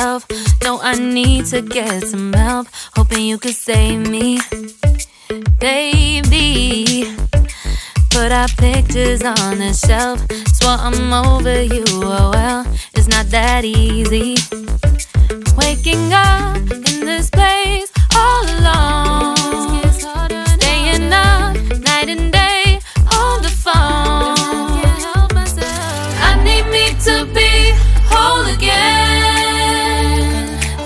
myself. No, I need to get some help. Hoping you could save me, baby. Put our pictures on the shelf. Swore I'm over you, oh well, it's not that easy. Waking up in this place all alone, staying up night and day on the phone. I need me to be whole again.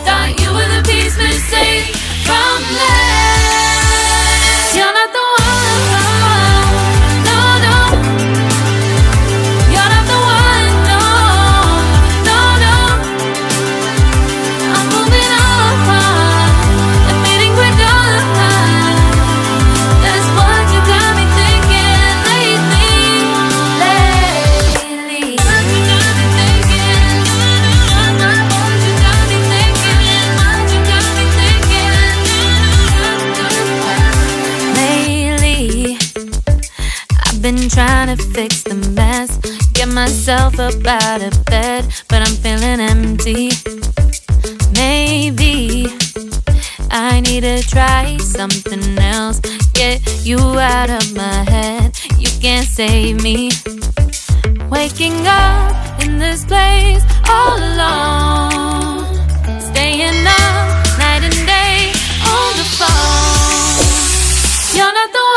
Thought you were the piece missing from last. You're not the one. Been trying to fix the mess, get myself up out of bed, but I'm feeling empty. Maybe I need to try something else. Get you out of my head, you can't save me. Waking up in this place all alone, staying up night and day on the phone. You're not the one.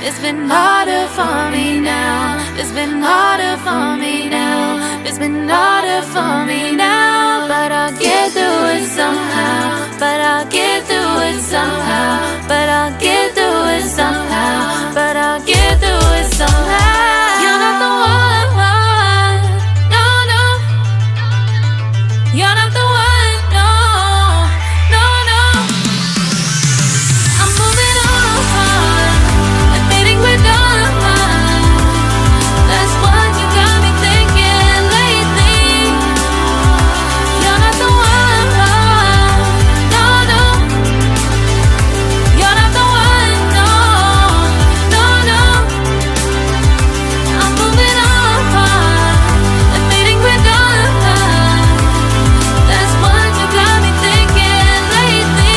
It's been harder for me now. It's been harder for me now. It's been harder for me now. But I'll get through it somehow. But I'll get through it somehow. But I'll get through it somehow. But I'll get through it somehow. You're not the one. No, no. You're not the one. No, no, no. I'm moving on. That's what you got me thinking lately. You're not the one. No, no. You're not the one. No, no, no. I'm moving on. Admitting we're done. That's what you got me thinking lately.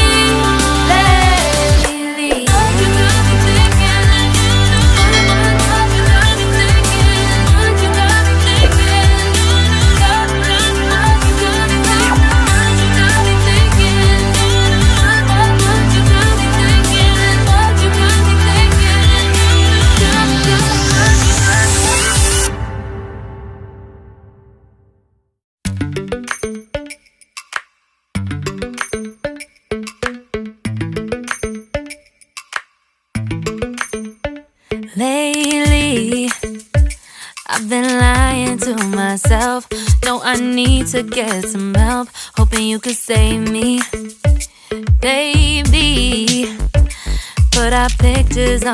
Lately, I've been lying to myself. No, I need to get some help. Hoping you could save me, baby. Put our pictures on